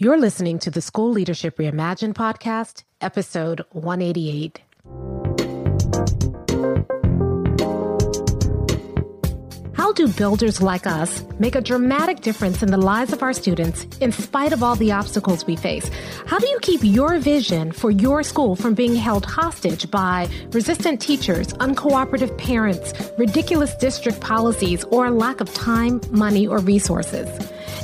You're listening to the School Leadership Reimagined podcast, episode 188. How do builders like us make a dramatic difference in the lives of our students in spite of all the obstacles we face? How do you keep your vision for your school from being held hostage by resistant teachers, uncooperative parents, ridiculous district policies, or a lack of time, money, or resources?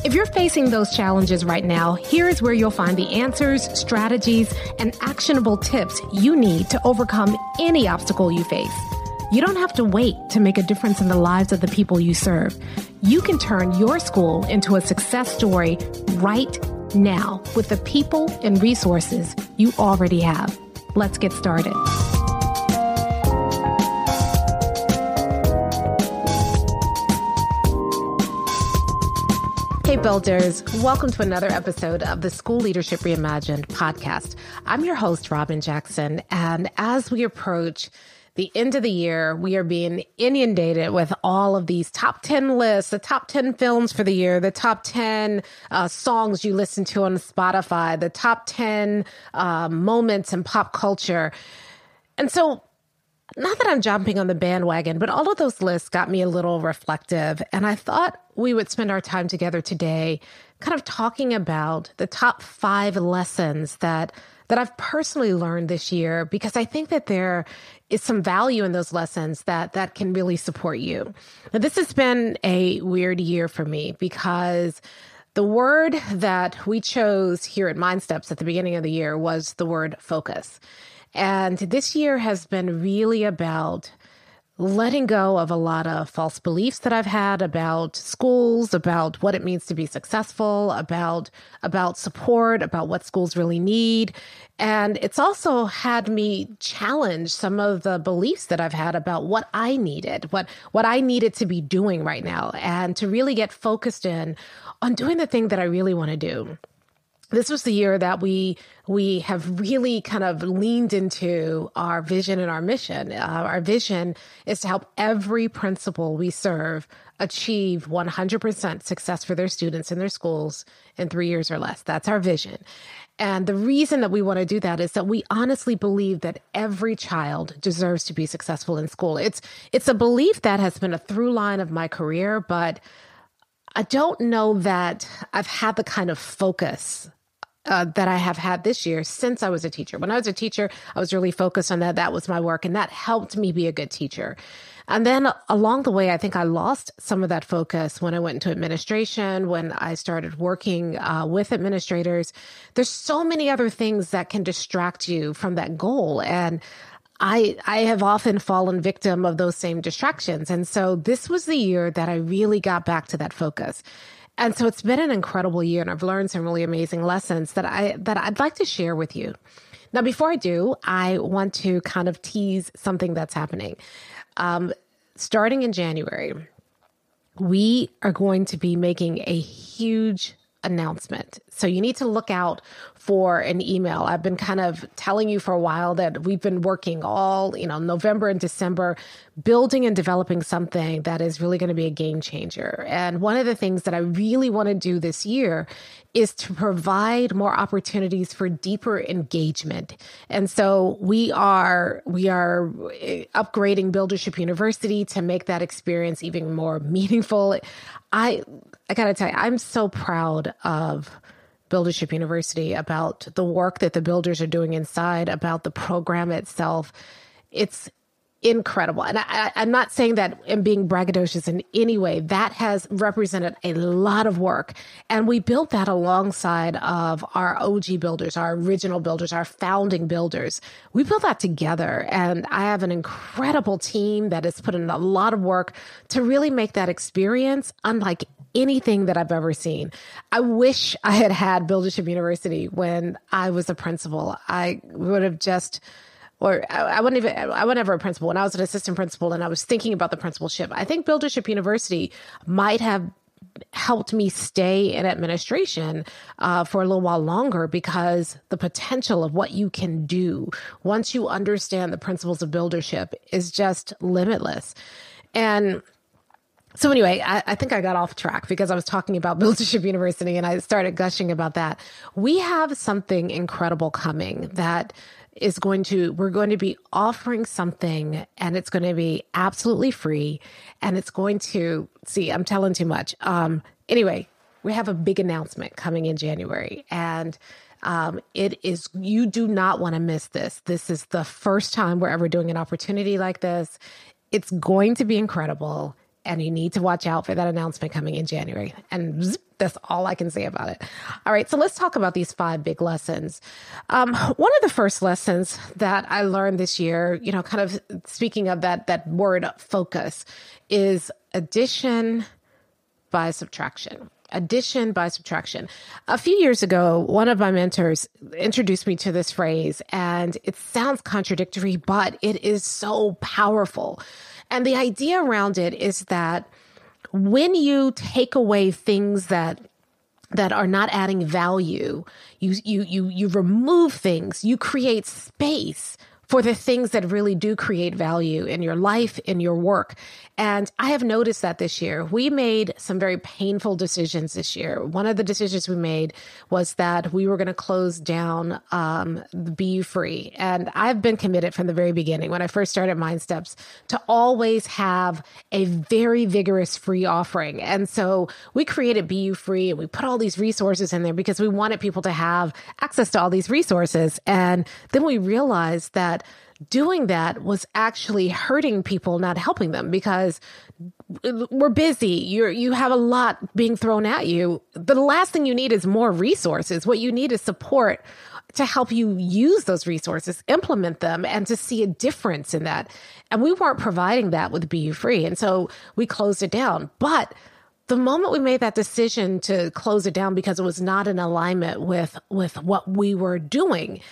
If you're facing those challenges right now, here's where you'll find the answers, strategies, and actionable tips you need to overcome any obstacle you face. You don't have to wait to make a difference in the lives of the people you serve. You can turn your school into a success story right now with the people and resources you already have. Let's get started. Hey builders, welcome to another episode of the School Leadership Reimagined podcast. I'm your host, Robin Jackson, and as we approach the end of the year, we are being inundated with all of these top 10 lists, the top 10 films for the year, the top 10 songs you listen to on Spotify, the top 10 moments in pop culture. And so, not that I'm jumping on the bandwagon, but all of those lists got me a little reflective. And I thought we would spend our time together today kind of talking about the top 5 lessons that I've personally learned this year, because I think that there is some value in those lessons that can really support you. Now, this has been a weird year for me because the word that we chose here at MindSteps at the beginning of the year was the word focus. And this year has been really about letting go of a lot of false beliefs that I've had about schools, about what it means to be successful, about support, about what schools really need. And it's also had me challenge some of the beliefs that I've had about what I needed, what I needed to be doing right now, and to really get focused in on doing the thing that I really want to do. This was the year that we have really kind of leaned into our vision and our mission. Our vision is to help every principal we serve achieve 100% success for their students in their schools in 3 years or less. That's our vision. And the reason that we want to do that is that we honestly believe that every child deserves to be successful in school. It's a belief that has been a through line of my career, but I don't know that I've had the kind of focus that I have had this year since I was a teacher. When I was a teacher, I was really focused on that. That was my work, and that helped me be a good teacher. And then along the way, I think I lost some of that focus when I went into administration, when I started working with administrators. There's so many other things that can distract you from that goal. And I have often fallen victim of those same distractions. And so this was the year that I really got back to that focus. And so it's been an incredible year, and I've learned some really amazing lessons that I'd like to share with you. Now, before I do, I want to kind of tease something that's happening. Starting in January, we are going to be making a huge announcement. So you need to look out for an email. I've been kind of telling you for a while that we've been working all, November and December, building and developing something that is really going to be a game changer. And one of the things that I really want to do this year is to provide more opportunities for deeper engagement. And so we are upgrading Buildership University to make that experience even more meaningful. I got to tell you, I'm so proud of Buildership University, about the work that the builders are doing inside, about the program itself. It's incredible. And I'm not saying that in being braggadocious in any way. That has represented a lot of work. And we built that alongside of our OG builders, our original builders, our founding builders. We built that together. And I have an incredible team that has put in a lot of work to really make that experience unlike anything that I've ever seen. I wish I had had Buildership University when I was a principal. I would have I wasn't ever a principal. When I was an assistant principal and I was thinking about the principalship, I think Buildership University might have helped me stay in administration for a little while longer, because the potential of what you can do once you understand the principles of buildership is just limitless. And So anyway, I think I got off track because I was talking about Buildership University and I started gushing about that. We have something incredible coming that we're going to be offering something, and it's going to be absolutely free, and it's going to, I'm telling too much. Anyway, we have a big announcement coming in January, and you do not want to miss this. This is the first time we're ever doing an opportunity like this. It's going to be incredible. And you need to watch out for that announcement coming in January. And that's all I can say about it. All right, so let's talk about these 5 big lessons. One of the first lessons that I learned this year, kind of speaking of that word focus, is addition by subtraction. Addition by subtraction. A few years ago, one of my mentors introduced me to this phrase, and it sounds contradictory, but it is so powerful. And the idea around it is that when you take away things that are not adding value, you remove things, you create space for the things that really do create value in your life, in your work. And I have noticed that this year. We made some very painful decisions this year. One of the decisions we made was that we were going to close down the BU Free. And I've been committed from the very beginning, when I first started MindSteps, to always have a very vigorous free offering. And so we created BU Free, and we put all these resources in there because we wanted people to have access to all these resources. And then we realized that doing that was actually hurting people, not helping them, because we're busy. You have a lot being thrown at you. The last thing you need is more resources. What you need is support to help you use those resources, implement them, and to see a difference in that. And we weren't providing that with BU Free. And so we closed it down. But the moment we made that decision to close it down because it was not in alignment with what we were doing,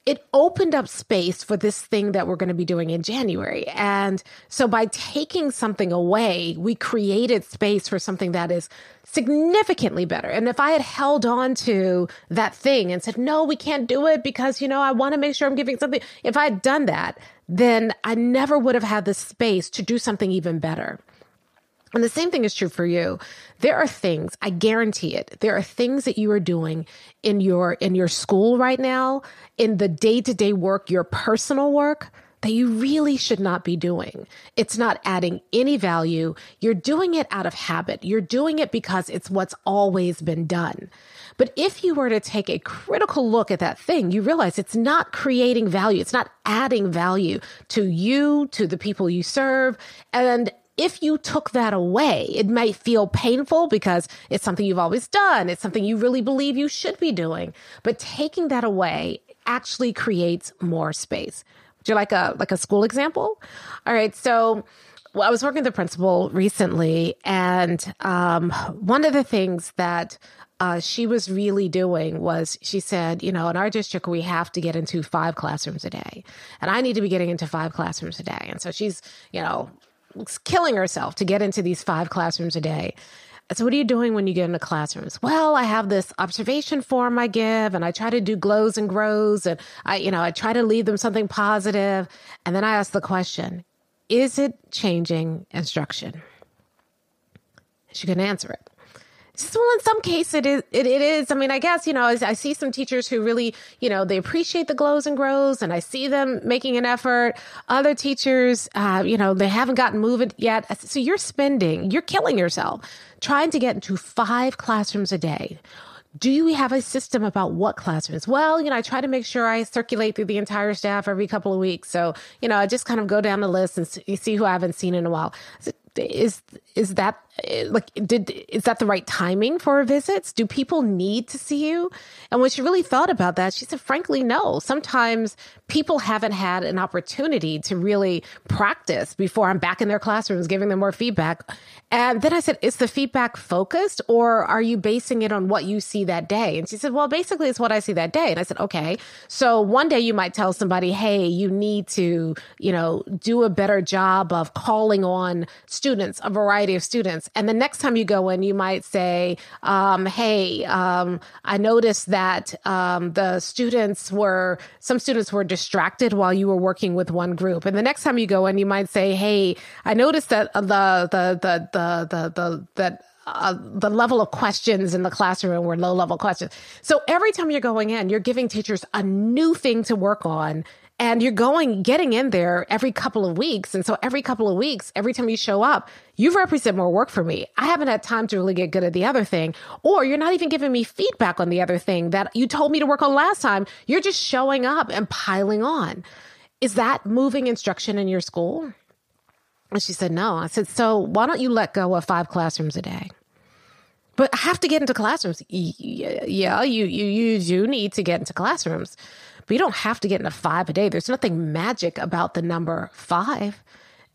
it opened up space for this thing that we're going to be doing in January. And so by taking something away, we created space for something that is significantly better. And if I had held on to that thing and said, no, we can't do it because, I want to make sure I'm giving something. If I had done that, then I never would have had the space to do something even better. And the same thing is true for you. There are things, I guarantee it, there are things that you are doing in your school right now, in the day-to-day work, your personal work, that you really should not be doing. It's not adding any value. You're doing it out of habit. You're doing it because it's what's always been done. But if you were to take a critical look at that thing, you realize it's not creating value. It's not adding value to you, to the people you serve. And if you took that away, it might feel painful because it's something you've always done. It's something you really believe you should be doing. But taking that away actually creates more space. Would you like a school example? All right. So I was working with the principal recently, and one of the things that she was really doing was, she said, in our district, we have to get into 5 classrooms a day. And I need to be getting into 5 classrooms a day. And so she's, killing herself to get into these 5 classrooms a day. So what are you doing when you get into classrooms? Well, I have this observation form I give, and I try to do glows and grows, and I try to leave them something positive. And then I ask the question, is it changing instruction? She couldn't answer it. Well, in some cases it is. I mean, I guess, I see some teachers who really, they appreciate the glows and grows, and I see them making an effort. Other teachers, they haven't gotten moving yet. So you're killing yourself trying to get into 5 classrooms a day. Do you have a system about what classrooms? Well, I try to make sure I circulate through the entire staff every couple of weeks. So, I just kind of go down the list and see who I haven't seen in a while. Is that the right timing for visits? Do people need to see you? And when she really thought about that, she said, frankly, no. Sometimes people haven't had an opportunity to really practice before I'm back in their classrooms, giving them more feedback. And then I said, is the feedback focused, or are you basing it on what you see that day? And she said, well, basically it's what I see that day. And I said, okay. So one day you might tell somebody, hey, you need to, do a better job of calling on students, a variety of students. And the next time you go in, you might say, hey, I noticed that some students were distracted while you were working with one group. And the next time you go in, you might say, hey, I noticed that the level of questions in the classroom were low level questions. So every time you're going in, you're giving teachers a new thing to work on. And you're getting in there every couple of weeks. And so every couple of weeks, every time you show up, you represent more work for me. I haven't had time to really get good at the other thing. Or you're not even giving me feedback on the other thing that you told me to work on last time. You're just showing up and piling on. Is that moving instruction in your school? And she said, no. I said, so why don't you let go of 5 classrooms a day? But I have to get into classrooms. Yeah, you do need to get into classrooms. But you don't have to get into 5 a day. There's nothing magic about the number 5.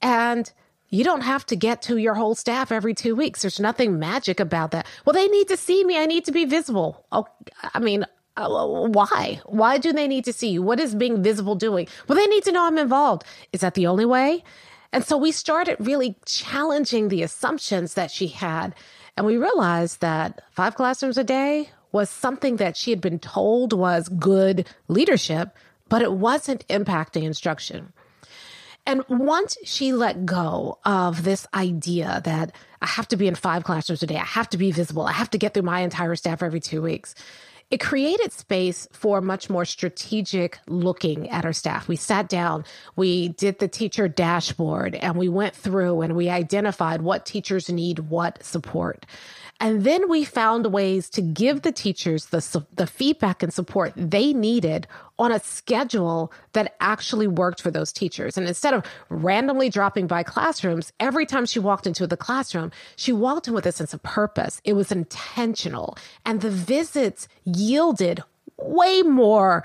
And you don't have to get to your whole staff every 2 weeks. There's nothing magic about that. Well, they need to see me. I need to be visible. Oh, I mean, why? Why do they need to see you? What is being visible doing? Well, they need to know I'm involved. Is that the only way? And so we started really challenging the assumptions that she had. And we realized that 5 classrooms a day was something that she had been told was good leadership, but it wasn't impacting instruction. And once she let go of this idea that I have to be in 5 classrooms a day, I have to be visible, I have to get through my entire staff every 2 weeks, it created space for much more strategic looking at our staff. We sat down, we did the teacher dashboard, and we went through and we identified what teachers need, what support. And then we found ways to give the teachers the feedback and support they needed on a schedule that actually worked for those teachers. And instead of randomly dropping by classrooms, every time she walked into the classroom, she walked in with a sense of purpose. It was intentional. And the visits yielded way more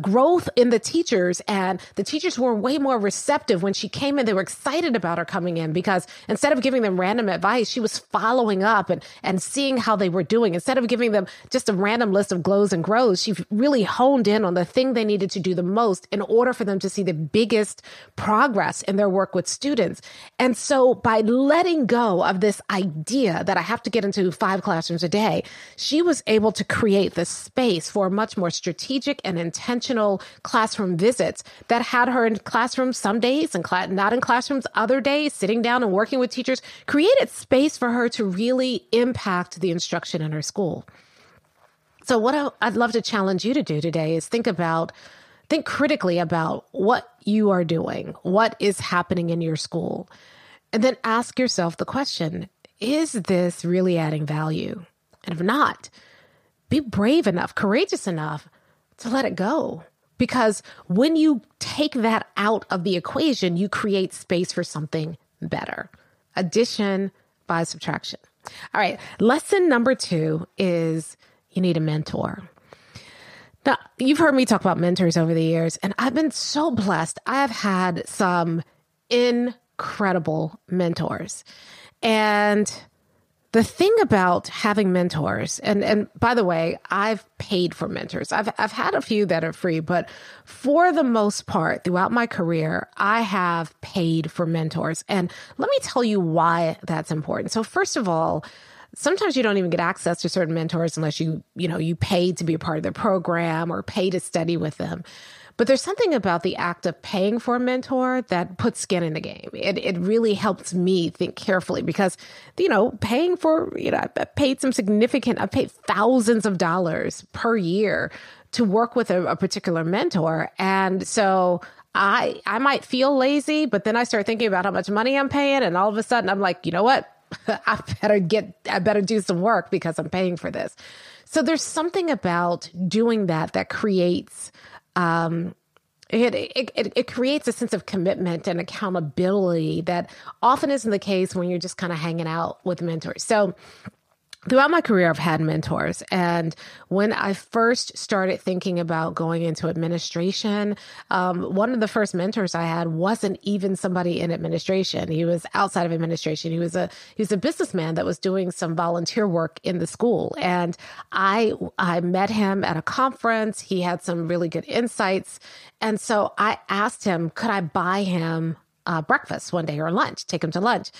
growth in the teachers, and the teachers were way more receptive when she came in. They were excited about her coming in because instead of giving them random advice, she was following up and seeing how they were doing. Instead of giving them just a random list of glows and grows, she really honed in on the thing they needed to do the most in order for them to see the biggest progress in their work with students. And so by letting go of this idea that I have to get into 5 classrooms a day, she was able to create the space for much more strategic and intentional classroom visits that had her in classrooms some days and not in classrooms other days, sitting down and working with teachers, created space for her to really impact the instruction in her school. So what I'd love to challenge you to do today is think critically about what you are doing, what is happening in your school, and then ask yourself the question, is this really adding value? And if not, be brave enough, courageous enough to let it go. Because when you take that out of the equation, you create space for something better. Addition by subtraction. All right. Lesson number 2 is you need a mentor. Now, you've heard me talk about mentors over the years, and I've been so blessed. I have had some incredible mentors. And the thing about having mentors, and by the way, I've paid for mentors. I've had a few that are free, but for the most part, throughout my career, I have paid for mentors. And let me tell you why that's important. So first of all, sometimes you don't even get access to certain mentors unless you pay to be a part of their program or pay to study with them. But there's something about the act of paying for a mentor that puts skin in the game. It really helps me think carefully because, paying for, I paid thousands of dollars per year to work with a particular mentor. And so I might feel lazy, but then I start thinking about how much money I'm paying. And all of a sudden I'm like, you know what? I better do some work because I'm paying for this. So there's something about doing that creates it creates a sense of commitment and accountability that often isn't the case when you're just kind of hanging out with mentors. So throughout my career, I've had mentors. And when I first started thinking about going into administration, one of the first mentors I had wasn't even somebody in administration. He was outside of administration. He was a businessman that was doing some volunteer work in the school. And I met him at a conference. He had some really good insights. And so I asked him, could I buy him breakfast one day or lunch, take him to lunch.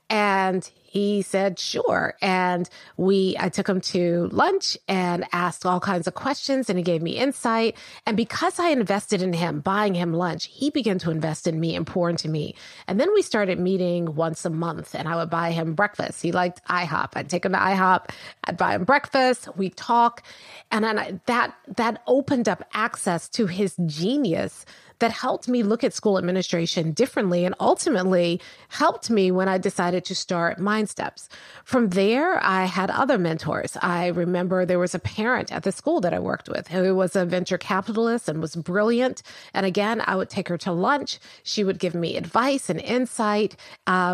And he said, sure. And I took him to lunch and asked all kinds of questions, and he gave me insight. And because I invested in him, buying him lunch, he began to invest in me and pour into me. And then we started meeting once a month, and I would buy him breakfast. He liked IHOP. I'd take him to IHOP. I'd buy him breakfast. We'd talk. And then that opened up access to his genius that helped me look at school administration differently and ultimately helped me when I decided to start Mind Steps. From there, I had other mentors. I remember there was a parent at the school that I worked with who was a venture capitalist and was brilliant. And again, I would take her to lunch. She would give me advice and insight.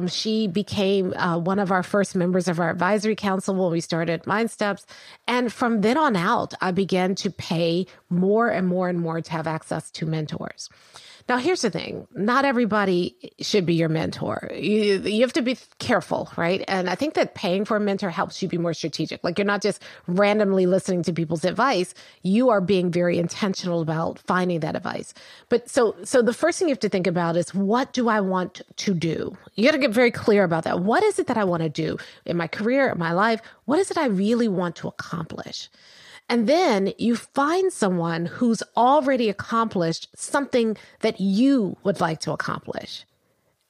She became one of our first members of our advisory council when we started Mind Steps. And from then on out, I began to pay more and more and more to have access to mentors. Now, here's the thing. Not everybody should be your mentor. You have to be careful, right? And I think that paying for a mentor helps you be more strategic. Like, you're not just randomly listening to people's advice. You are being very intentional about finding that advice. But so the first thing you have to think about is, what do I want to do? You got to get very clear about that. What is it that I want to do in my career, in my life? What is it I really want to accomplish? And then you find someone who's already accomplished something that you would like to accomplish.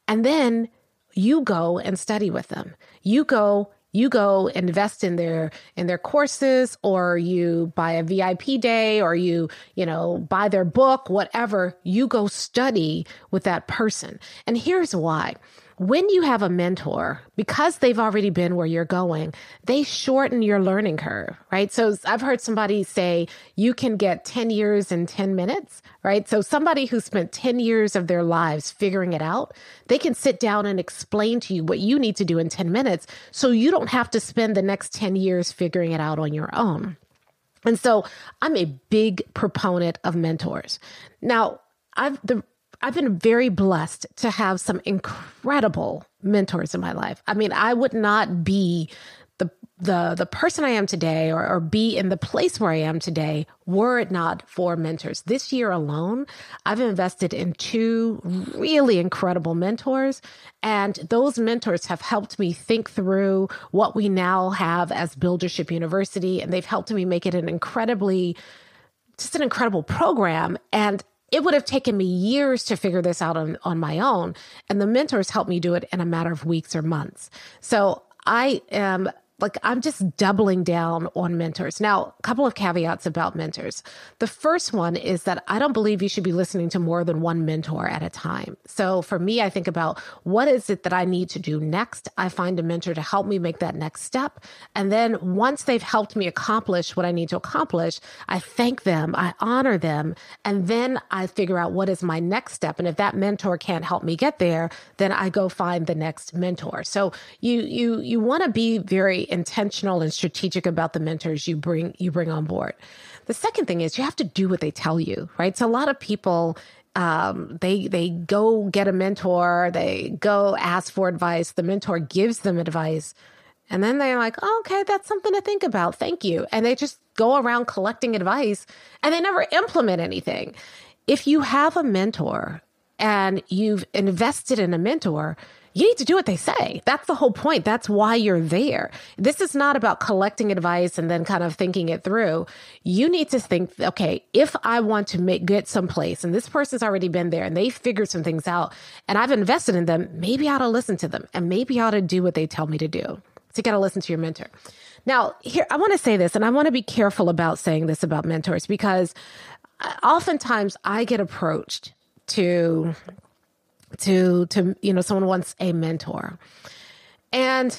And then you go and study with them. You go invest in their courses, or you buy a VIP day, or you buy their book, whatever. You go study with that person. And here's why. When you have a mentor, because they've already been where you're going, they shorten your learning curve, right? So I've heard somebody say you can get 10 years in 10 minutes, right? So somebody who spent 10 years of their lives figuring it out, they can sit down and explain to you what you need to do in 10 minutes, so you don't have to spend the next 10 years figuring it out on your own. And so I'm a big proponent of mentors. Now, I've been very blessed to have some incredible mentors in my life. I mean, I would not be the person I am today, or be in the place where I am today, were it not for mentors. This year alone, I've invested in 2 really incredible mentors, and those mentors have helped me think through what we now have as Buildership University, and they've helped me make it an incredible program. And it would have taken me years to figure this out on my own. And the mentors helped me do it in a matter of weeks or months. So I'm just doubling down on mentors. Now, a couple of caveats about mentors. The first one is that I don't believe you should be listening to more than one mentor at a time. So for me, I think about, what is it that I need to do next? I find a mentor to help me make that next step. And then once they've helped me accomplish what I need to accomplish, I thank them, I honor them, and then I figure out what is my next step. And if that mentor can't help me get there, then I go find the next mentor. So you want to be very intentional and strategic about the mentors you bring on board. The second thing is, you have to do what they tell you, right? So a lot of people, they go get a mentor, they go ask for advice, the mentor gives them advice, and then they're like, oh, okay, that's something to think about, thank you. And they just go around collecting advice, and they never implement anything. If you have a mentor and you've invested in a mentor, you need to do what they say. That's the whole point. That's why you're there. This is not about collecting advice and then kind of thinking it through. You need to think, okay, if I want to get someplace, and this person's already been there and they figured some things out, and I've invested in them, maybe I ought to listen to them, and maybe I ought to do what they tell me to do. So you got to listen to your mentor. Now, here, I want to say this, and I want to be careful about saying this about mentors, because oftentimes I get approached to someone wants a mentor. And,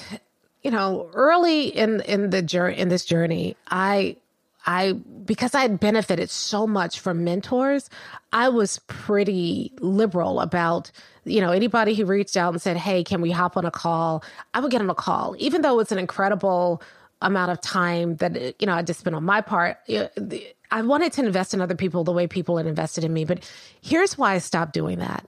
early in this journey, because I had benefited so much from mentors, I was pretty liberal about, anybody who reached out and said, hey, can we hop on a call? I would get on a call, even though it's an incredible amount of time that, I just spent on my part. I wanted to invest in other people the way people had invested in me. But here's why I stopped doing that.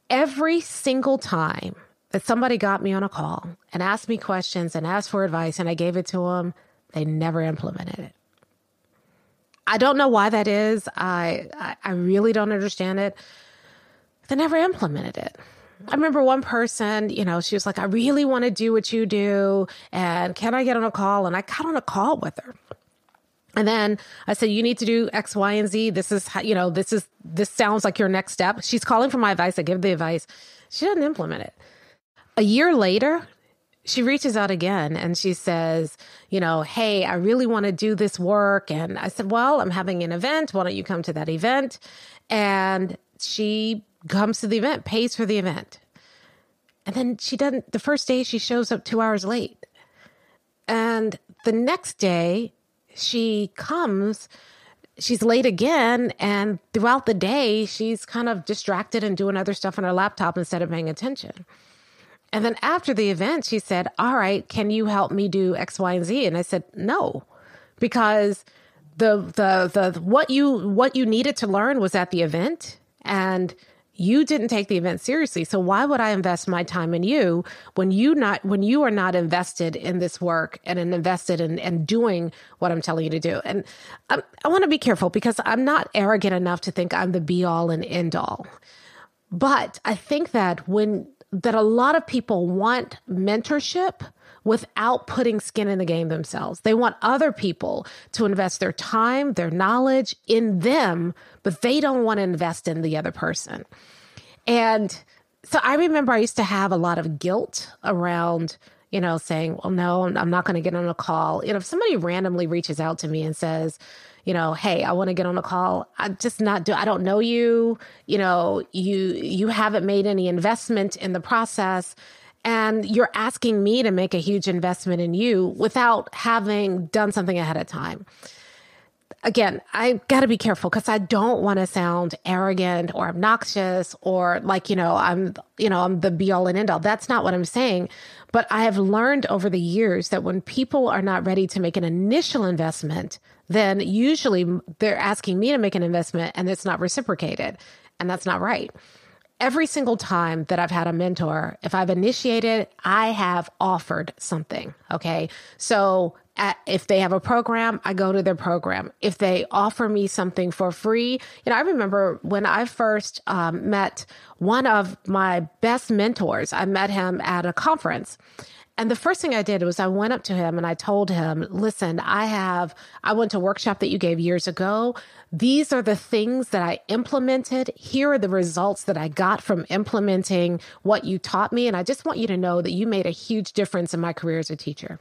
Every single time that somebody got me on a call and asked me questions and asked for advice and I gave it to them, they never implemented it. I don't know why that is. I really don't understand it. They never implemented it. I remember one person, she was like, I really want to do what you do. And can I get on a call? And I got on a call with her. And then I said, you need to do X, Y, and Z. This is how, this sounds like your next step. She's calling for my advice. I give the advice. She doesn't implement it. A year later, she reaches out again and she says, hey, I really want to do this work. And I said, well, I'm having an event. Why don't you come to that event? And she comes to the event, pays for the event. And then the first day she shows up 2 hours late. And the next day she comes, she's late again. And throughout the day, she's kind of distracted and doing other stuff on her laptop instead of paying attention. And then after the event, she said, all right, can you help me do X, Y, and Z? And I said, no, because what you needed to learn was at the event and you didn't take the event seriously. So why would I invest my time in you when you are not invested in this work and invested in doing what I'm telling you to do? And I want to be careful because I'm not arrogant enough to think I'm the be all and end all. But I think that a lot of people want mentorship without putting skin in the game themselves. They want other people to invest their time, their knowledge in them, but they don't want to invest in the other person. And so I remember I used to have a lot of guilt around, saying, well, no, I'm not going to get on a call. If somebody randomly reaches out to me and says, hey, I want to get on a call. I don't know you, you haven't made any investment in the process. And you're asking me to make a huge investment in you without having done something ahead of time. Again, I got to be careful because I don't want to sound arrogant or obnoxious or like, I'm the be all and end all. That's not what I'm saying. But I have learned over the years that when people are not ready to make an initial investment, then usually they're asking me to make an investment and it's not reciprocated. And that's not right. Every single time that I've had a mentor, if I've initiated, I have offered something. Okay. So if they have a program, I go to their program. If they offer me something for free, I remember when I first met one of my best mentors, I met him at a conference. And the first thing I did was I went up to him and I told him, listen, I went to a workshop that you gave years ago. These are the things that I implemented. Here are the results that I got from implementing what you taught me. And I just want you to know that you made a huge difference in my career as a teacher.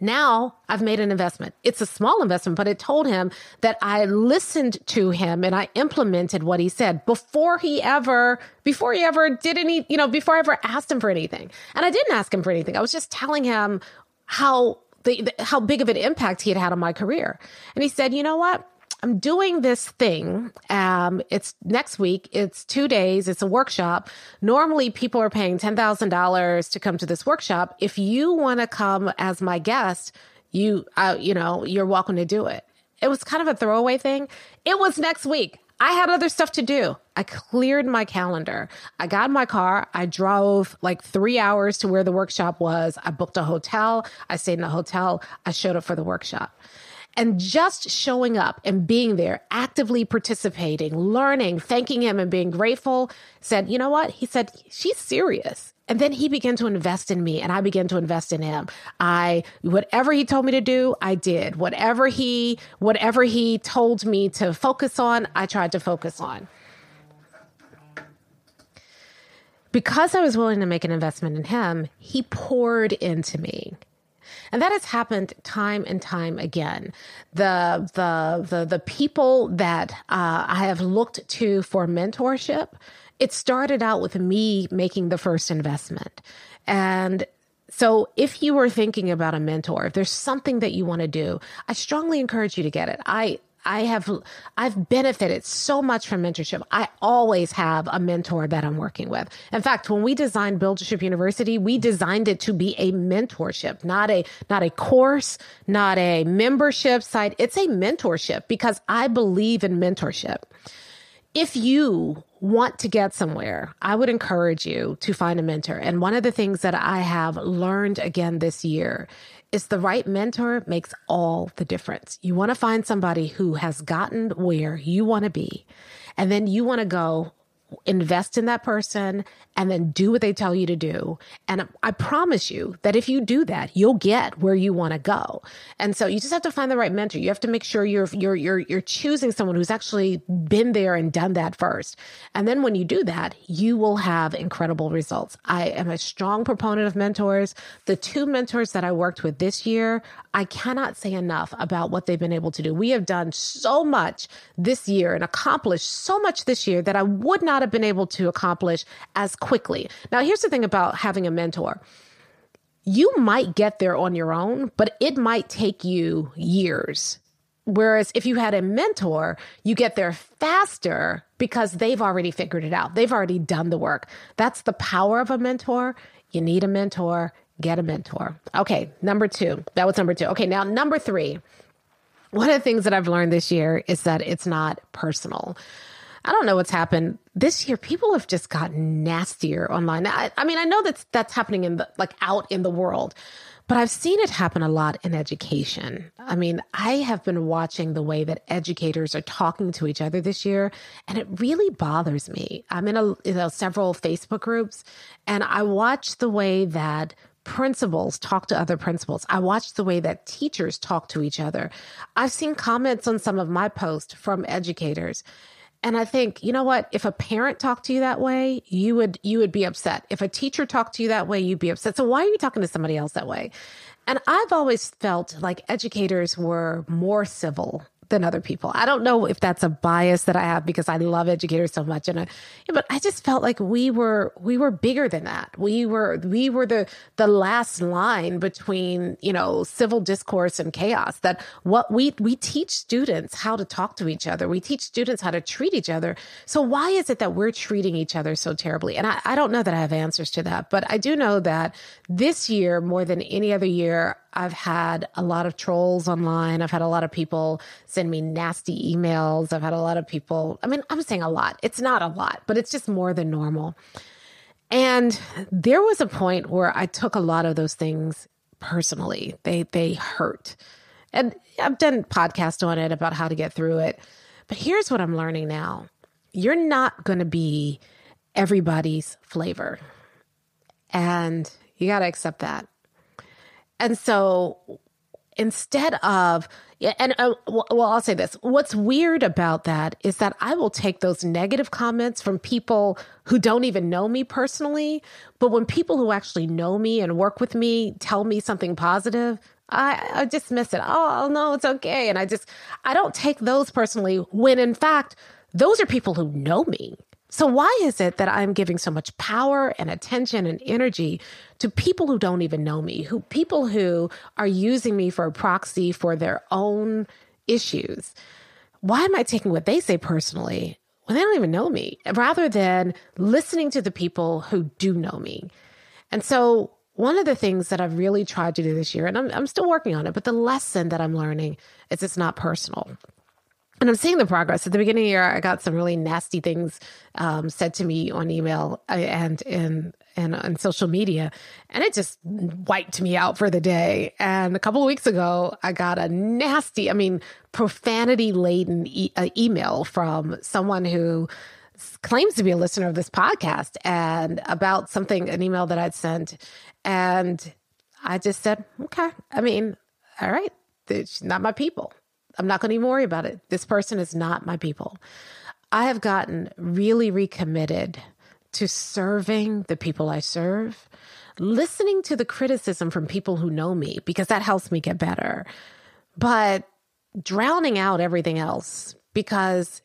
Now I've made an investment. It's a small investment, but it told him that I listened to him and I implemented what he said before he ever did any, before I ever asked him for anything. And I didn't ask him for anything. I was just telling him how big of an impact he had on my career. And he said, you know what? I'm doing this thing. It's next week. It's 2 days. It's a workshop. Normally people are paying $10,000 to come to this workshop. If you want to come as my guest, you're welcome to do it. It was kind of a throwaway thing. It was next week. I had other stuff to do. I cleared my calendar. I got in my car. I drove like 3 hours to where the workshop was. I booked a hotel. I stayed in a hotel. I showed up for the workshop. And just showing up and being there, actively participating, learning, thanking him and being grateful, said, you know what? He said, she's serious. And then he began to invest in me and I began to invest in him. Whatever he told me to do, I did. Whatever he told me to focus on, I tried to focus on. Because I was willing to make an investment in him, he poured into me. And that has happened time and time again. The people that I have looked to for mentorship, it started out with me making the first investment. And so if you were thinking about a mentor, if there's something that you want to do, I strongly encourage you to get it. I've benefited so much from mentorship. I always have a mentor that I'm working with. In fact, when we designed Buildership University, we designed it to be a mentorship, not a course, not a membership site. It's a mentorship because I believe in mentorship. If you want to get somewhere, I would encourage you to find a mentor. And one of the things that I have learned again this year is the right mentor makes all the difference. You want to find somebody who has gotten where you want to be, and then you want to go invest in that person and then do what they tell you to do. And I promise you that if you do that, you'll get where you want to go. And so you just have to find the right mentor. You have to make sure you're choosing someone who's actually been there and done that first. And then when you do that, you will have incredible results. I am a strong proponent of mentors. The 2 mentors that I worked with this year, I cannot say enough about what they've been able to do. We have done so much this year and accomplished so much this year that I would not have been able to accomplish as quickly. Now, here's the thing about having a mentor. You might get there on your own, but it might take you years. Whereas if you had a mentor, you get there faster because they've already figured it out. They've already done the work. That's the power of a mentor. You need a mentor. Get a mentor. Okay, number 2. That was number 2. Okay, now number 3. One of the things that I've learned this year is that it's not personal. I don't know what's happened this year. People have just gotten nastier online. I mean, I know that's happening out in the world, but I've seen it happen a lot in education. I mean, I have been watching the way that educators are talking to each other this year, and it really bothers me. I'm in several Facebook groups, and I watch the way that principals talk to other principals. I watch the way that teachers talk to each other. I've seen comments on some of my posts from educators. And I think, you know what? If a parent talked to you that way, you would be upset. If a teacher talked to you that way, you'd be upset. So why are you talking to somebody else that way? And I've always felt like educators were more civil than other people. I don't know if that's a bias that I have because I love educators so much, but I just felt like we were bigger than that. We were the last line between, civil discourse and chaos. That what we teach students how to talk to each other. We teach students how to treat each other. So why is it that we're treating each other so terribly? And I don't know that I have answers to that, but I do know that this year, more than any other year, I've had a lot of trolls online. I've had a lot of people send me nasty emails. I've had a lot of people, I'm saying a lot. It's not a lot, but it's just more than normal. And there was a point where I took a lot of those things personally. They hurt. And I've done podcasts on it about how to get through it. But here's what I'm learning now. You're not going to be everybody's flavor. And you got to accept that. And so instead of, I'll say this. What's weird about that is that I will take those negative comments from people who don't even know me personally. But when people who actually know me and work with me tell me something positive, I dismiss it. Oh, no, it's okay. And I don't take those personally when in fact, those are people who know me. So why is it that I'm giving so much power and attention and energy to people who don't even know me, people who are using me for a proxy for their own issues? Why am I taking what they say personally when they don't even know me, rather than listening to the people who do know me? And so one of the things that I've really tried to do this year, and I'm still working on it, but the lesson that I'm learning is it's not personal. And I'm seeing the progress. At the beginning of the year, I got some really nasty things said to me on email and on social media, and it just wiped me out for the day. And a couple of weeks ago, I got a nasty, profanity-laden email from someone who claims to be a listener of this podcast, and about an email that I'd sent. And I just said, okay, all right, it's not my people. I'm not going to even worry about it. This person is not my people. I have gotten really recommitted to serving the people I serve, listening to the criticism from people who know me, because that helps me get better, but drowning out everything else because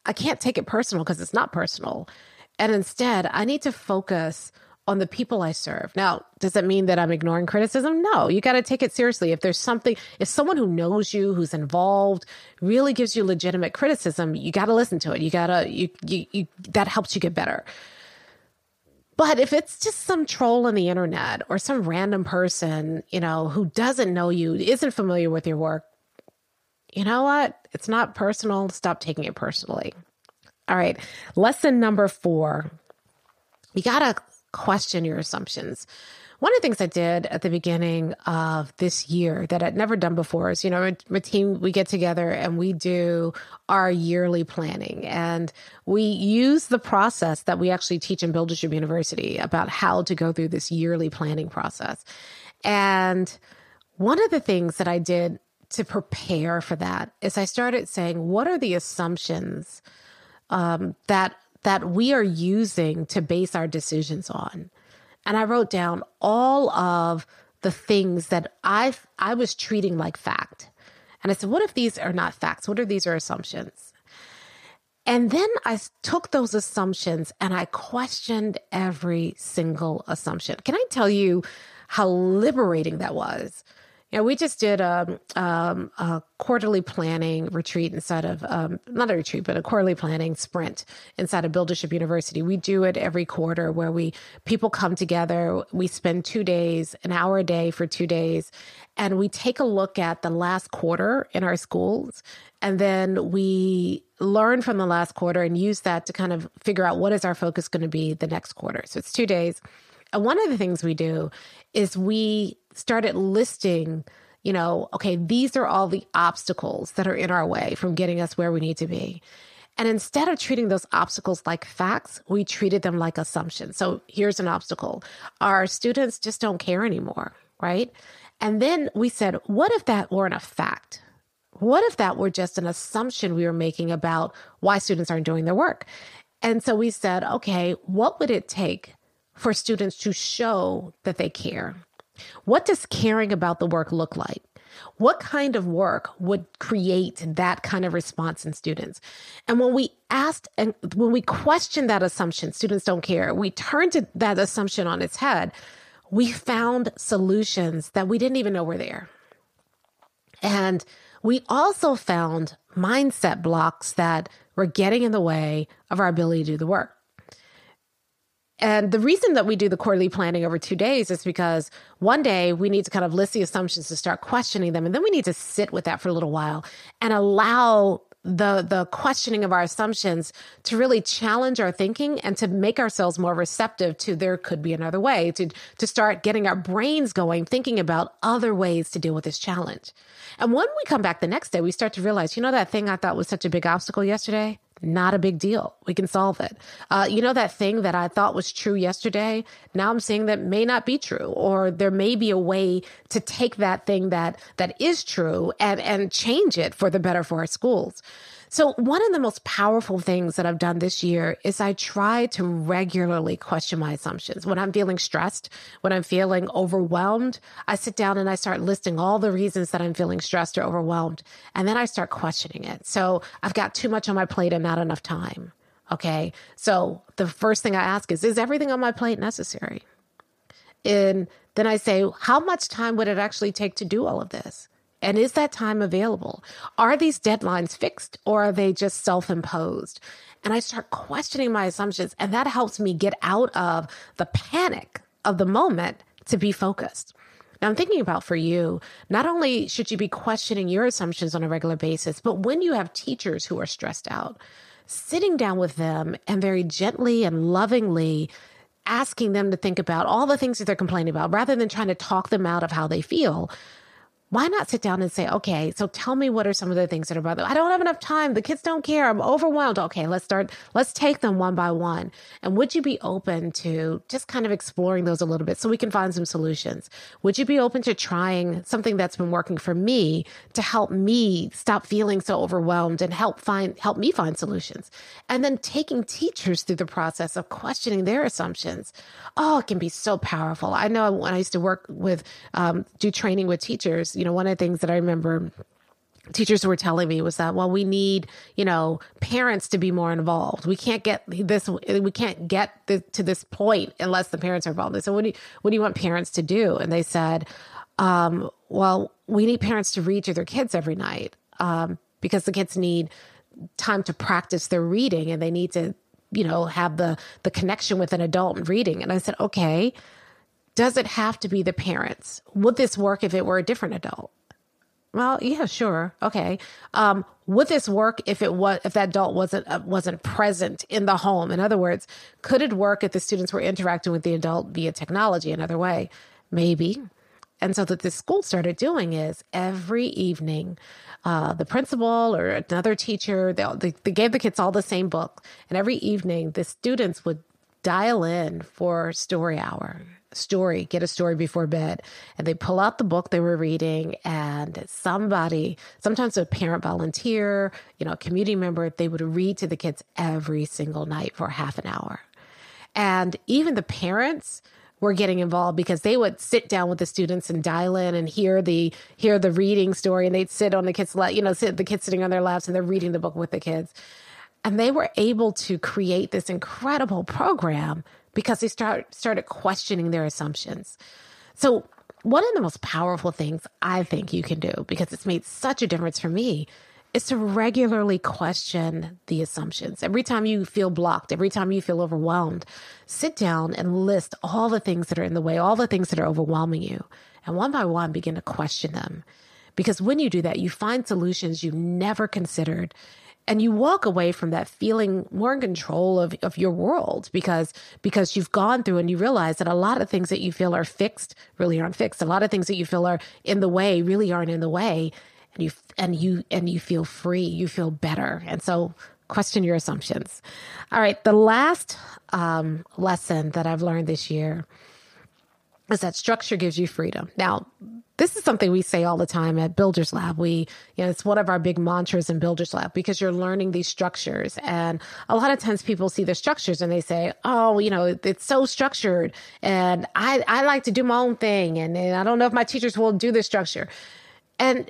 I can't take it personal because it's not personal. And instead, I need to focus on the people I serve. Now, does that mean that I'm ignoring criticism? No, you got to take it seriously. If someone who knows you, who's involved, really gives you legitimate criticism, you got to listen to it. That helps you get better. But if it's just some troll on the internet or some random person, who doesn't know you, isn't familiar with your work, you know what? It's not personal. Stop taking it personally. All right. Lesson number 4. You got to question your assumptions. One of the things I did at the beginning of this year that I'd never done before is, my team, we get together and we do our yearly planning. And we use the process that we actually teach in Buildership University about how to go through this yearly planning process. And one of the things that I did to prepare for that is I started saying, what are the assumptions that we are using to base our decisions on? And I wrote down all of the things that I was treating like fact. And I said, what if these are not facts? What if these are assumptions? And then I took those assumptions and I questioned every single assumption. Can I tell you how liberating that was? We just did a quarterly planning retreat inside of, not a retreat, but a quarterly planning sprint inside of Buildership University. We do it every quarter where people come together. We spend 2 days, an hour a day for 2 days, and we take a look at the last quarter in our schools. And then we learn from the last quarter and use that to kind of figure out what is our focus going to be the next quarter. So it's 2 days. And one of the things we do is we started listing, okay, these are all the obstacles that are in our way from getting us where we need to be. And instead of treating those obstacles like facts, we treated them like assumptions. So here's an obstacle. Our students just don't care anymore, right? And then we said, what if that weren't a fact? What if that were just an assumption we were making about why students aren't doing their work? And so we said, okay, what would it take for students to show that they care? What does caring about the work look like? What kind of work would create that kind of response in students? And when we asked and when we questioned that assumption, students don't care, we turned that assumption on its head, we found solutions that we didn't even know were there. And we also found mindset blocks that were getting in the way of our ability to do the work. And the reason that we do the quarterly planning over 2 days is because one day we need to kind of list the assumptions to start questioning them. And then we need to sit with that for a little while and allow the questioning of our assumptions to really challenge our thinking and to make ourselves more receptive to there could be another way, to start getting our brains going, thinking about other ways to deal with this challenge. And when we come back the next day, we start to realize, that thing I thought was such a big obstacle yesterday? Not a big deal. We can solve it. That thing that I thought was true yesterday, now I'm seeing that may not be true, or there may be a way to take that thing that is true and change it for the better for our schools. So one of the most powerful things that I've done this year is I try to regularly question my assumptions. When I'm feeling stressed, when I'm feeling overwhelmed, I sit down and I start listing all the reasons that I'm feeling stressed or overwhelmed. And then I start questioning it. So I've got too much on my plate and not enough time. Okay. So the first thing I ask is everything on my plate necessary? And then I say, how much time would it actually take to do all of this? And is that time available? Are these deadlines fixed or are they just self-imposed? And I start questioning my assumptions, and that helps me get out of the panic of the moment to be focused. Now, I'm thinking about for you, not only should you be questioning your assumptions on a regular basis, but when you have teachers who are stressed out, sitting down with them and very gently and lovingly asking them to think about all the things that they're complaining about, rather than trying to talk them out of how they feel. Why not sit down and say, okay, so tell me what are some of the things that are bothering you? I don't have enough time. The kids don't care. I'm overwhelmed. Okay, let's take them one by one. And would you be open to just kind of exploring those a little bit so we can find some solutions? Would you be open to trying something that's been working for me to help me stop feeling so overwhelmed and help me find solutions? And then taking teachers through the process of questioning their assumptions. Oh, it can be so powerful. I know when I used to work with, do training with teachers, one of the things that I remember teachers were telling me was that, well, we need, parents to be more involved. We can't get to this point unless the parents are involved. They said, what do you want parents to do? And they said, well, we need parents to read to their kids every night, because the kids need time to practice their reading and they need to, have the connection with an adult in reading. And I said, okay, does it have to be the parents? Would this work if it were a different adult? Well, yeah, sure. Okay. Would this work if that adult wasn't present in the home? In other words, could it work if the students were interacting with the adult via technology another way? maybe. And so that the school started doing is every evening, the principal or another teacher, they gave the kids all the same book. And every evening, the students would dial in for story hour, get a story before bed. And they pull out the book they were reading, and somebody, sometimes a parent volunteer, a community member, they would read to the kids every single night for half an hour. And even the parents were getting involved because they would sit down with the students and dial in and hear the reading story, and they'd sit on the kids' lap, the kids sitting on their laps, and they're reading the book with the kids. And they were able to create this incredible program because they started questioning their assumptions. So one of the most powerful things I think you can do, because it's made such a difference for me, is to regularly question the assumptions. Every time you feel blocked, every time you feel overwhelmed, sit down and list all the things that are in the way, all the things that are overwhelming you. And one by one, begin to question them. Because when you do that, you find solutions you never considered. And you walk away from that feeling more in control of your world because you've gone through and you realize that a lot of things that you feel are fixed really aren't fixed. A lot of things that you feel are in the way really aren't in the way. And you feel free, you feel better. And so question your assumptions. All right. The last lesson that I've learned this year is that structure gives you freedom. Now, this is something we say all the time at Builders Lab. It's one of our big mantras in Builders Lab because you're learning these structures. And a lot of times people see the structures and they say, oh, it's so structured and I like to do my own thing. And I don't know if my teachers will do this structure. And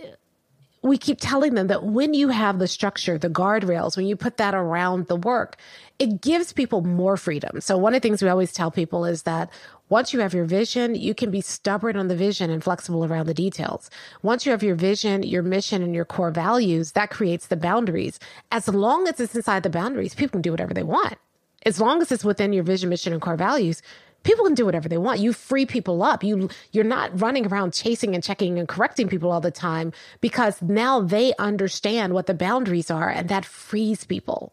we keep telling them that when you have the structure, the guardrails, when you put that around the work, it gives people more freedom. So one of the things we always tell people is that once you have your vision, you can be stubborn on the vision and flexible around the details. Once you have your vision, your mission, and your core values, that creates the boundaries. As long as it's inside the boundaries, people can do whatever they want. As long as it's within your vision, mission, and core values, people can do whatever they want. You free people up. You're not running around chasing and checking and correcting people all the time because now they understand what the boundaries are, and that frees people.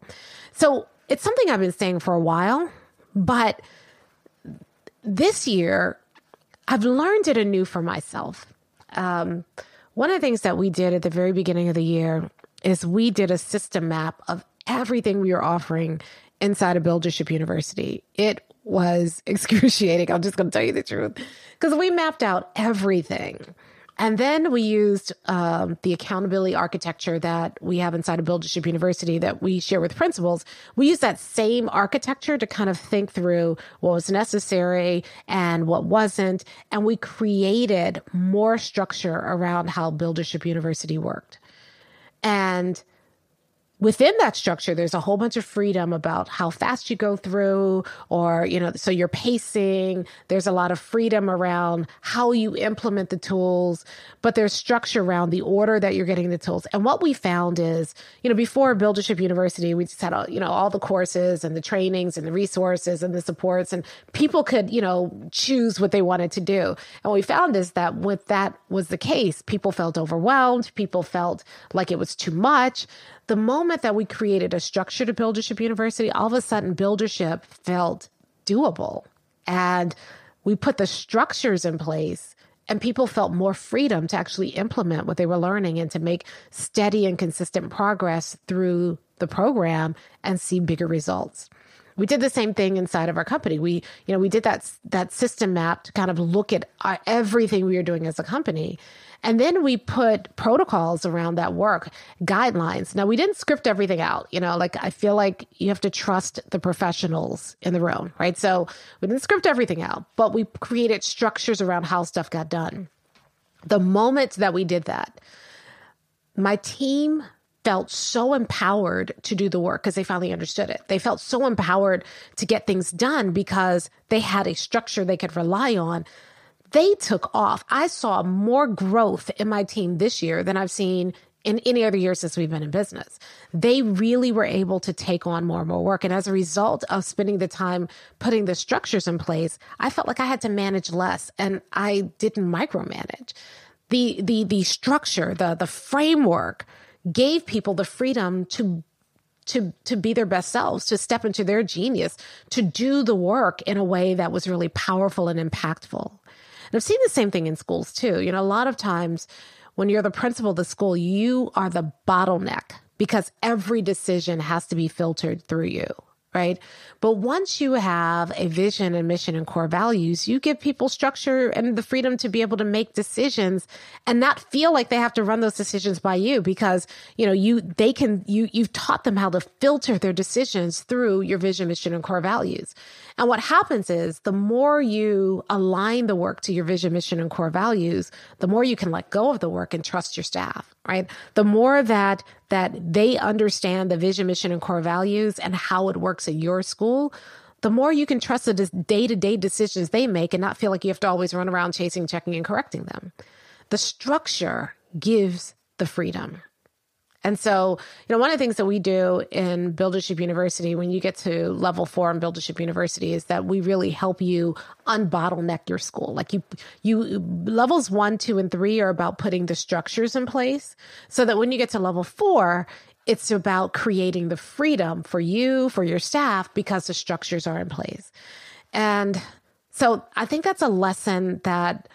So it's something I've been saying for a while, but this year I've learned it anew for myself. One of the things that we did at the very beginning of the year is we did a system map of everything we were offering inside of Buildership University. It was excruciating. I'm just going to tell you the truth, because we mapped out everything. And then we used the accountability architecture that we have inside of Buildership University that we share with principals. We use that same architecture to kind of think through what was necessary and what wasn't. And we created more structure around how Buildership University worked. And within that structure, there's a whole bunch of freedom about how fast you go through, or, so you're pacing. There's a lot of freedom around how you implement the tools, but there's structure around the order that you're getting the tools. And what we found is, before Buildership University, we just had, all the courses and the trainings and the resources and the supports, and people could, choose what they wanted to do. And what we found is that with that was the case, people felt overwhelmed. People felt like it was too much. The moment that we created a structure to Buildership University, all of a sudden Buildership felt doable. And we put the structures in place, and people felt more freedom to actually implement what they were learning and to make steady and consistent progress through the program and see bigger results. We did the same thing inside of our company. We did that system map to kind of look at everything we were doing as a company. And then we put protocols around that work, guidelines. Now, we didn't script everything out. I feel like you have to trust the professionals in the room, right? So we didn't script everything out, but we created structures around how stuff got done. The moment that we did that, my team felt so empowered to do the work because they finally understood it. They felt so empowered to get things done because they had a structure they could rely on. They took off. I saw more growth in my team this year than I've seen in any other year since we've been in business. They really were able to take on more and more work. And as a result of spending the time putting the structures in place, I felt like I had to manage less, and I didn't micromanage. The structure, the framework gave people the freedom to be their best selves, to step into their genius, to do the work in a way that was really powerful and impactful. And I've seen the same thing in schools too. A lot of times when you're the principal of the school, you are the bottleneck because every decision has to be filtered through you. Right. But once you have a vision and mission and core values, you give people structure and the freedom to be able to make decisions and not feel like they have to run those decisions by you because, you've taught them how to filter their decisions through your vision, mission, and core values. And what happens is the more you align the work to your vision, mission, and core values, the more you can let go of the work and trust your staff, right? The more that they understand the vision, mission, and core values and how it works at your school, the more you can trust the day-to-day decisions they make and not feel like you have to always run around chasing, checking, and correcting them. The structure gives the freedom. And so, one of the things that we do in Buildership University, when you get to level 4 in Buildership University, is that we really help you unbottleneck your school. Like you levels 1, 2, and 3 are about putting the structures in place so that when you get to level 4, it's about creating the freedom for you, for your staff, because the structures are in place. And so I think that's a lesson that,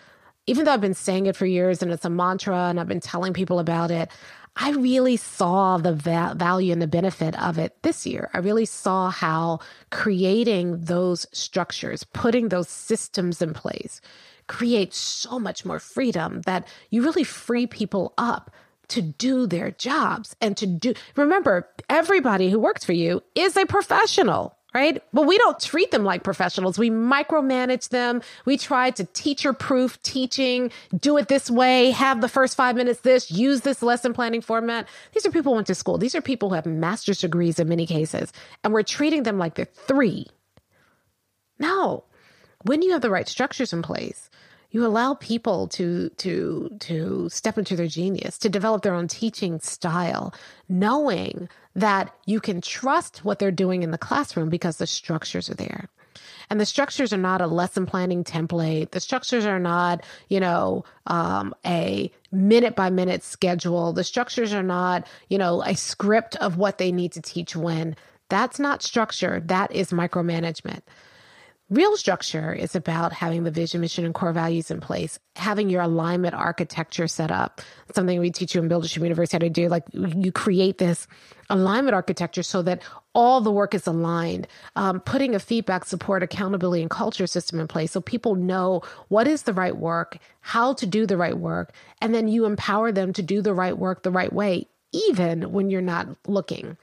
even though I've been saying it for years and it's a mantra and I've been telling people about it, I really saw the value and the benefit of it this year. I really saw how creating those structures, putting those systems in place, creates so much more freedom that you really free people up to do their jobs and remember, everybody who works for you is a professional. Right? But we don't treat them like professionals. We micromanage them. We try to teacher-proof teaching, do it this way, have the first 5 minutes this, use this lesson planning format. These are people who went to school. These are people who have master's degrees in many cases. And we're treating them like they're 3. No. When you have the right structures in place, you allow people to step into their genius, to develop their own teaching style, knowing that you can trust what they're doing in the classroom because the structures are there. And the structures are not a lesson planning template. The structures are not, a minute by minute schedule. The structures are not, a script of what they need to teach when. That's not structure. That is micromanagement. Real structure is about having the vision, mission, and core values in place, having your alignment architecture set up. Something we teach you in Buildership University how to do, like you create this alignment architecture so that all the work is aligned, putting a feedback, support, accountability, and culture system in place so people know what is the right work, how to do the right work, and then you empower them to do the right work the right way, even when you're not looking.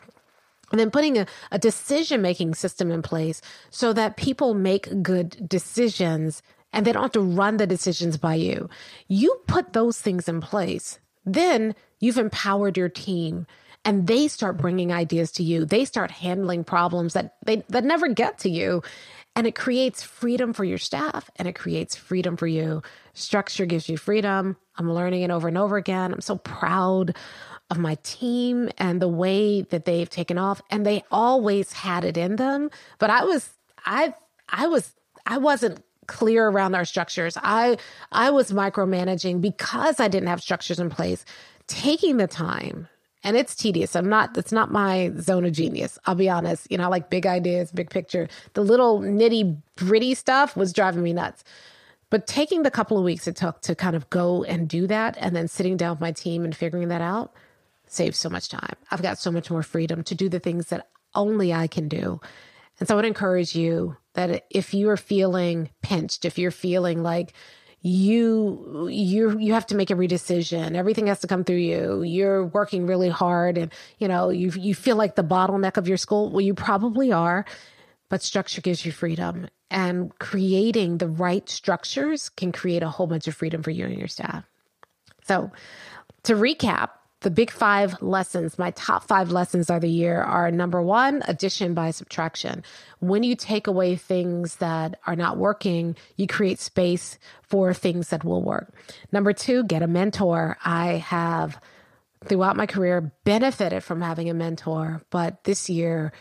And then putting a decision-making system in place so that people make good decisions and they don't have to run the decisions by you. You put those things in place, then you've empowered your team and they start bringing ideas to you. They start handling problems that never get to you. And it creates freedom for your staff and it creates freedom for you. Structure gives you freedom. I'm learning it over and over again. I'm so proud of my team and the way that they've taken off, and they always had it in them. But I wasn't clear around our structures. I was micromanaging because I didn't have structures in place, taking the time. And it's tedious. It's not my zone of genius. I'll be honest. I like big ideas, big picture. The little nitty gritty stuff was driving me nuts. But taking the couple of weeks it took to kind of go and do that and then sitting down with my team and figuring that out saves so much time. I've got so much more freedom to do the things that only I can do. And so I would encourage you that if you are feeling pinched, if you're feeling like you have to make every decision, everything has to come through you, you're working really hard and you feel like the bottleneck of your school, well, you probably are, but structure gives you freedom. And creating the right structures can create a whole bunch of freedom for you and your staff. So to recap, the big 5 lessons, my top 5 lessons of the year are: number 1, addition by subtraction. When you take away things that are not working, you create space for things that will work. Number 2, get a mentor. I have, throughout my career, benefited from having a mentor, but this year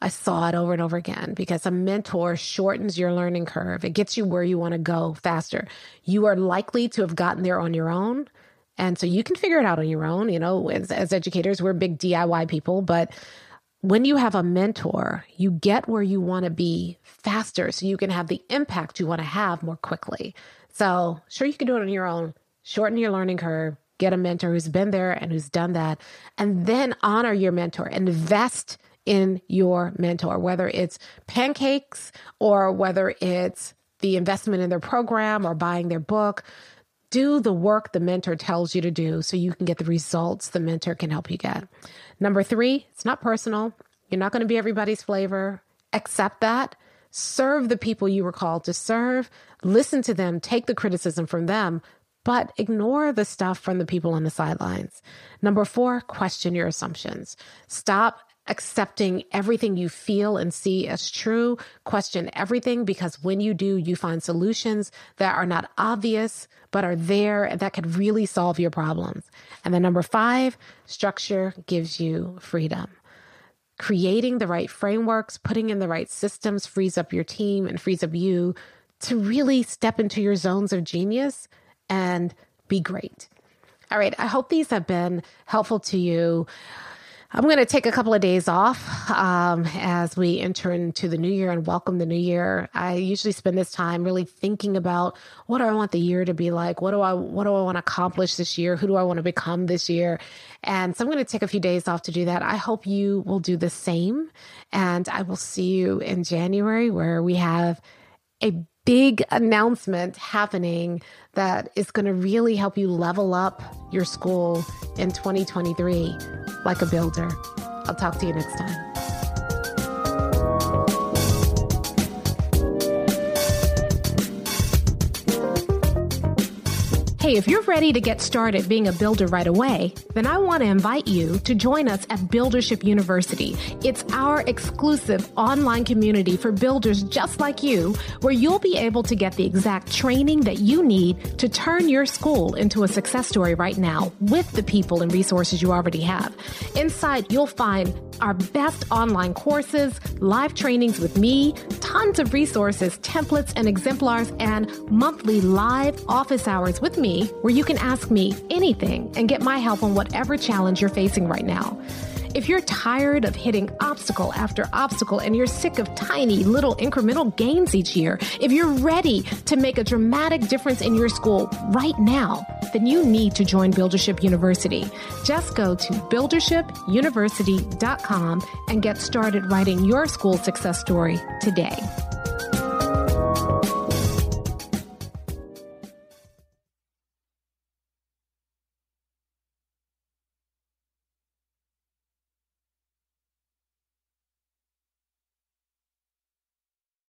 I saw it over and over again because a mentor shortens your learning curve. It gets you where you want to go faster. You are likely to have gotten there on your own. And so you can figure it out on your own. As educators, we're big DIY people, but when you have a mentor, you get where you want to be faster so you can have the impact you want to have more quickly. So sure, you can do it on your own. Shorten your learning curve, get a mentor who's been there and who's done that, and then honor your mentor. Invest in your mentor, whether it's pancakes or whether it's the investment in their program or buying their book. Do the work the mentor tells you to do so you can get the results the mentor can help you get. Number 3, it's not personal. You're not going to be everybody's flavor. Accept that. Serve the people you were called to serve. Listen to them. Take the criticism from them, but ignore the stuff from the people on the sidelines. Number 4, question your assumptions. Stop accepting everything you feel and see as true. Question everything, because when you do, you find solutions that are not obvious, but are there and that could really solve your problems. And then number 5, structure gives you freedom. Creating the right frameworks, putting in the right systems frees up your team and frees up you to really step into your zones of genius and be great. All right. I hope these have been helpful to you. I'm going to take a couple of days off as we enter into the new year and welcome the new year. I usually spend this time really thinking about what do I want the year to be like? What do I want to accomplish this year? Who do I want to become this year? And so I'm going to take a few days off to do that. I hope you will do the same. And I will see you in January, where we have a big announcement happening that is going to really help you level up your school in 2023 like a builder. I'll talk to you next time. Hey, if you're ready to get started being a builder right away, then I want to invite you to join us at Buildership University. It's our exclusive online community for builders just like you, where you'll be able to get the exact training that you need to turn your school into a success story right now with the people and resources you already have. Inside, you'll find our best online courses, live trainings with me, tons of resources, templates, and exemplars, and monthly live office hours with me, where you can ask me anything and get my help on whatever challenge you're facing right now. If you're tired of hitting obstacle after obstacle and you're sick of tiny little incremental gains each year, if you're ready to make a dramatic difference in your school right now, then you need to join Buildership University. Just go to buildershipuniversity.com and get started writing your school success story today.